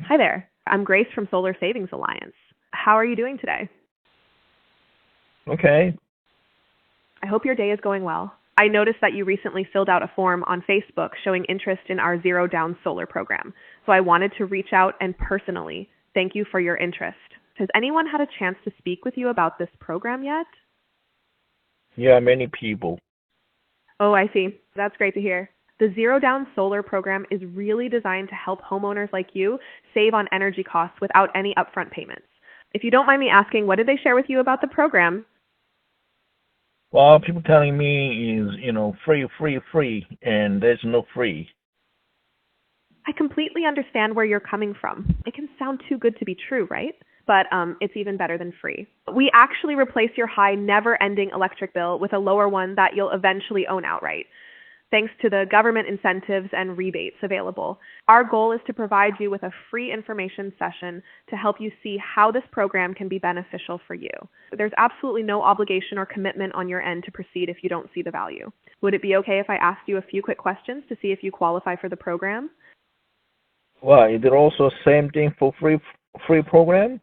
Hi there. I'm Grace from Solar Savings Alliance. How are you doing today? Okay. I hope your day is going well. I noticed that you recently filled out a form on Facebook showing interest in our Zero Down Solar program. So I wanted to reach out and personally thank you for your interest. Has anyone had a chance to speak with you about this program yet? Yeah, many people. Oh, I see. That's great to hear. The Zero Down Solar program is really designed to help homeowners like you save on energy costs without any upfront payments. If you don't mind me asking, what did they share with you about the program? Well, people telling me is, free, free, free, and there's no free. I completely understand where you're coming from. It can sound too good to be true, right? But it's even better than free. We actually replace your high, never-ending electric bill with a lower one that you'll eventually own outright, thanks to the government incentives and rebates available. Our goal is to provide you with a free information session to help you see how this program can be beneficial for you. There's absolutely no obligation or commitment on your end to proceed if you don't see the value. Would it be okay if I asked you a few quick questions to see if you qualify for the program? Well, is it also same thing for free program?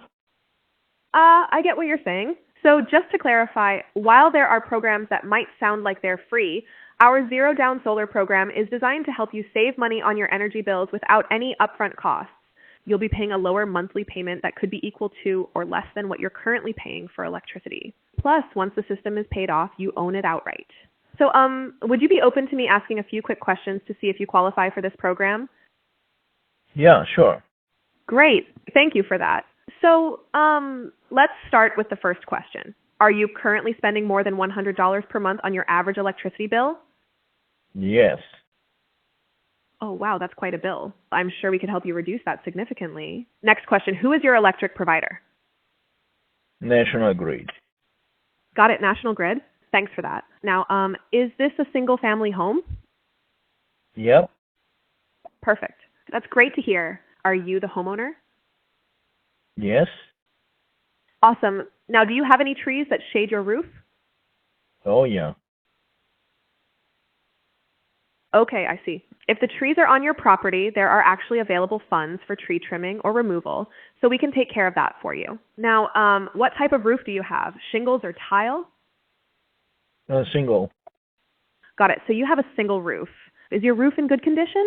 I get what you're saying. So just to clarify, while there are programs that might sound like they're free, our Zero Down Solar program is designed to help you save money on your energy bills without any upfront costs. You'll be paying a lower monthly payment that could be equal to or less than what you're currently paying for electricity. Plus, once the system is paid off, you own it outright. So, would you be open to me asking a few quick questions to see if you qualify for this program? Yeah, sure. Great. Thank you for that. So, let's start with the first question. Are you currently spending more than $100 per month on your average electricity bill? Yes. Oh, wow, that's quite a bill. I'm sure we could help you reduce that significantly. Next question. Who is your electric provider? National Grid. Got it, National Grid. Thanks for that. Now, is this a single-family home? Yep. Perfect. That's great to hear. Are you the homeowner? Yes. Awesome. Now, do you have any trees that shade your roof? Oh, yeah. Okay, I see. If the trees are on your property, there are actually available funds for tree trimming or removal, so we can take care of that for you. Now, what type of roof do you have? Shingles or tile? Single. Got it. So you have a single roof. Is your roof in good condition?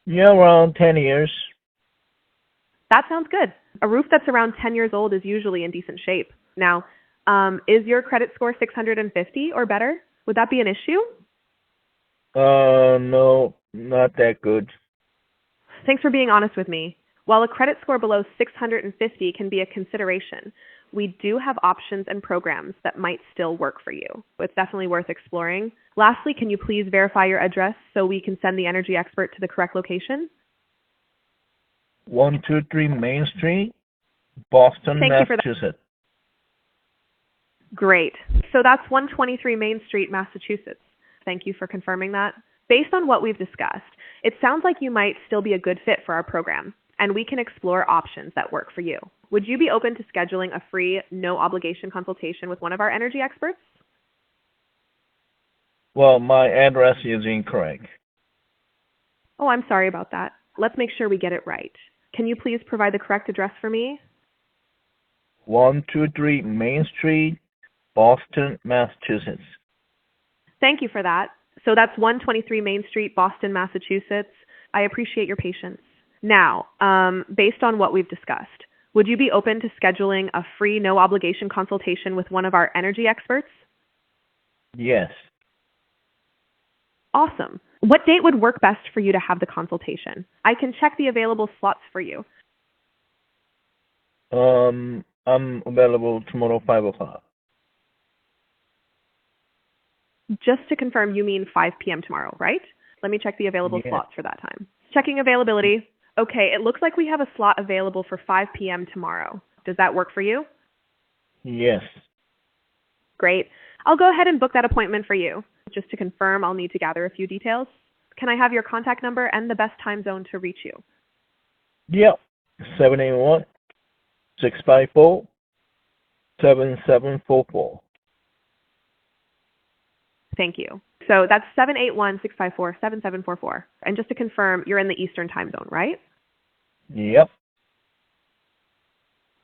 Yeah, around 10 years. That sounds good. A roof that's around 10 years old is usually in decent shape. Now, is your credit score 650 or better? Would that be an issue? No, not that good. Thanks for being honest with me. While a credit score below 650 can be a consideration, we do have options and programs that might still work for you. It's definitely worth exploring. Lastly, can you please verify your address so we can send the energy expert to the correct location? 123 Main Street, Boston, Thank you for that. Massachusetts. Great. So that's 123 Main Street, Massachusetts. Thank you for confirming that. Based on what we've discussed, it sounds like you might still be a good fit for our program, and we can explore options that work for you. Would you be open to scheduling a free, no-obligation consultation with one of our energy experts? Well, my address is incorrect. Oh, I'm sorry about that. Let's make sure we get it right. Can you please provide the correct address for me? 123 Main Street, Boston, Massachusetts. Thank you for that. So that's 123 Main Street, Boston, Massachusetts. I appreciate your patience. Now, based on what we've discussed, would you be open to scheduling a free, no-obligation consultation with one of our energy experts? Yes. Awesome. What date would work best for you to have the consultation? I can check the available slots for you. I'm available tomorrow, 5 o'clock. Just to confirm, you mean 5 p.m. tomorrow, right? Let me check the available Yeah. slots for that time. Checking availability. Okay, it looks like we have a slot available for 5 p.m. tomorrow. Does that work for you? Yes. Great. I'll go ahead and book that appointment for you. Just to confirm, I'll need to gather a few details. Can I have your contact number and the best time zone to reach you? Yep. 781-654-7744. Thank you. So that's 781-654-7744. And just to confirm, you're in the Eastern time zone, right? Yep.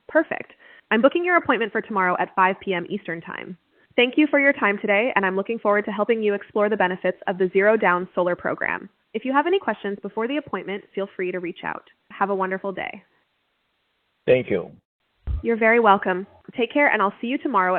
Perfect. I'm booking your appointment for tomorrow at 5 p.m. Eastern Time. Thank you for your time today, and I'm looking forward to helping you explore the benefits of the Zero Down Solar Program. If you have any questions before the appointment, feel free to reach out. Have a wonderful day. Thank you. You're very welcome. Take care, and I'll see you tomorrow